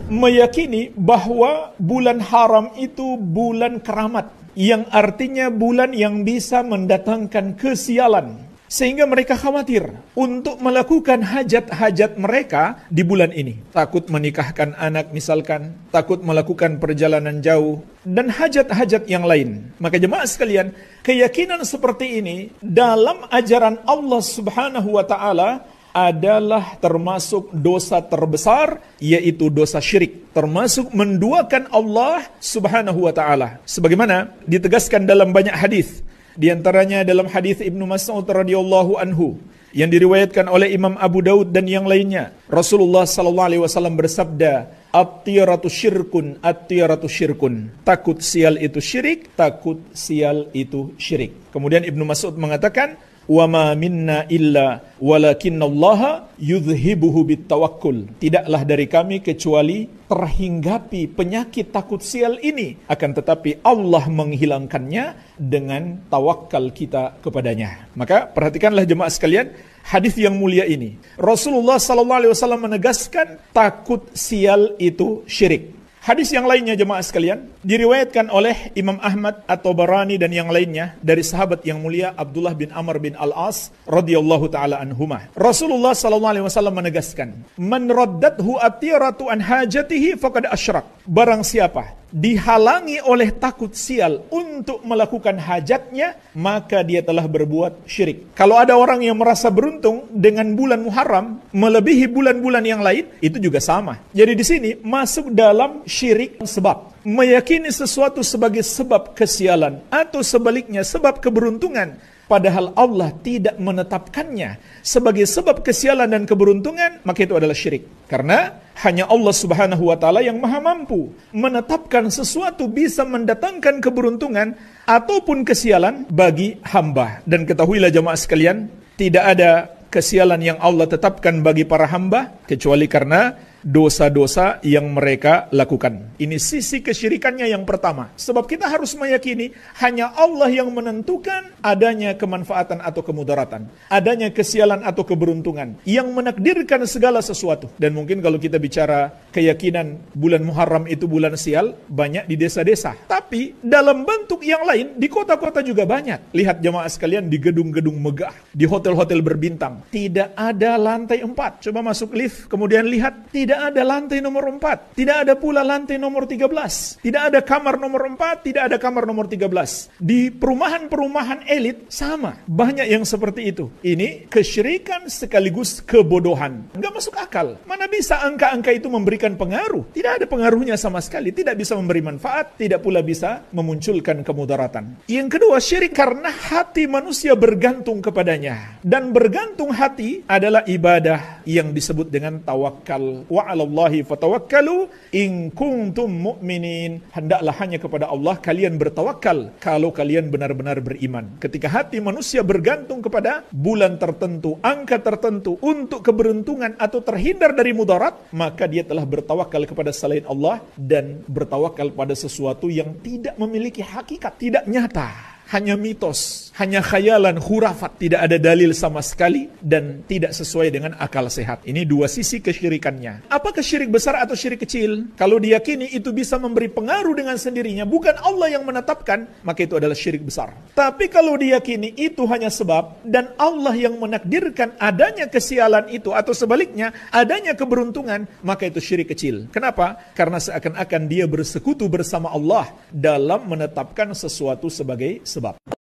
meyakini bahwa bulan haram itu bulan keramat, yang artinya bulan yang bisa mendatangkan kesialan. Sehingga mereka khawatir untuk melakukan hajat-hajat mereka di bulan ini. Takut menikahkan anak misalkan, takut melakukan perjalanan jauh, dan hajat-hajat yang lain. Maka jemaah sekalian, keyakinan seperti ini dalam ajaran Allah Subhanahu wa Ta'ala adalah termasuk dosa terbesar, yaitu dosa syirik. Termasuk menduakan Allah Subhanahu wa Ta'ala. Sebagaimana ditegaskan dalam banyak hadis. Di antaranya dalam hadis Ibnu Mas'ud radhiyallahu anhu yang diriwayatkan oleh Imam Abu Daud dan yang lainnya. Rasulullah sallallahu alaihi wasallam bersabda, "At-tiyaratu syirkun, at-tiyaratu syirkun." Takut sial itu syirik, takut sial itu syirik. Kemudian Ibnu Mas'ud mengatakan, "Wa ma minna illa walakinnallaha yudhhibuhu bitawakkul." Tidaklah dari kami kecuali terhinggapi penyakit takut sial ini, akan tetapi Allah menghilangkannya dengan tawakal kita kepadanya. Maka perhatikanlah jemaah sekalian, hadis yang mulia ini. Rasulullah sallallahu alaihi wasallam menegaskan takut sial itu syirik. Hadis yang lainnya jemaah sekalian diriwayatkan oleh Imam Ahmad atau Barani dan yang lainnya dari sahabat yang mulia Abdullah bin Amr bin Al-As radhiyallahu taala anhumah. Rasulullah sallallahu alaihi wasallam menegaskan, "Man raddathu at-tiratu an hajatihi faqad asyrak." Barang siapa dihalangi oleh takut sial untuk melakukan hajatnya, maka dia telah berbuat syirik. Kalau ada orang yang merasa beruntung dengan bulan Muharram melebihi bulan-bulan yang lain, itu juga sama. Jadi di sini masuk dalam syirik sebab. Meyakini sesuatu sebagai sebab kesialan atau sebaliknya sebab keberuntungan, padahal Allah tidak menetapkannya sebagai sebab kesialan dan keberuntungan, maka itu adalah syirik. Karena hanya Allah Subhanahu wa Ta'ala yang maha mampu menetapkan sesuatu bisa mendatangkan keberuntungan ataupun kesialan bagi hamba. Dan ketahuilah jemaah sekalian, tidak ada kesialan yang Allah tetapkan bagi para hamba kecuali karena dosa-dosa yang mereka lakukan. Ini sisi kesyirikannya yang pertama. Sebab kita harus meyakini hanya Allah yang menentukan adanya kemanfaatan atau kemudaratan, adanya kesialan atau keberuntungan, yang menakdirkan segala sesuatu. Dan mungkin kalau kita bicara keyakinan bulan Muharram itu bulan sial, banyak di desa-desa. Tapi dalam bentuk yang lain, di kota-kota juga banyak. Lihat jemaah sekalian, di gedung-gedung megah, di hotel-hotel berbintang, tidak ada lantai 4. Coba masuk lift, kemudian lihat, tidak ada lantai nomor 4. Tidak ada pula lantai nomor 13. Tidak ada kamar nomor 4, tidak ada kamar nomor 13. Di perumahan-perumahan elit sama. Banyak yang seperti itu. Ini kesyirikan sekaligus kebodohan. Enggak masuk akal. Mana bisa angka-angka itu memberikan pengaruh? Tidak ada pengaruhnya sama sekali. Tidak bisa memberi manfaat, tidak pula bisa memunculkan kemudaratan. Yang kedua, syirik karena hati manusia bergantung kepadanya. Dan bergantung hati adalah ibadah yang disebut dengan tawakal. Wa 'alallahi fatawakkalu in kuntum mu'minin. Hendaklah hanya kepada Allah kalian bertawakal kalau kalian benar-benar beriman. Ketika hati manusia bergantung kepada bulan tertentu, angka tertentu untuk keberuntungan atau terhindar dari mudarat, maka dia telah bertawakal kepada selain Allah dan bertawakal pada sesuatu yang tidak memiliki hakikat, tidak nyata. Hanya mitos, hanya khayalan, khurafat, tidak ada dalil sama sekali dan tidak sesuai dengan akal sehat. Ini dua sisi kesyirikannya. Apakah syirik besar atau syirik kecil? Kalau diyakini itu bisa memberi pengaruh dengan sendirinya, bukan Allah yang menetapkan, maka itu adalah syirik besar. Tapi kalau diyakini itu hanya sebab dan Allah yang menakdirkan adanya kesialan itu atau sebaliknya adanya keberuntungan, maka itu syirik kecil. Kenapa? Karena seakan-akan dia bersekutu bersama Allah dalam menetapkan sesuatu sebagai sebab.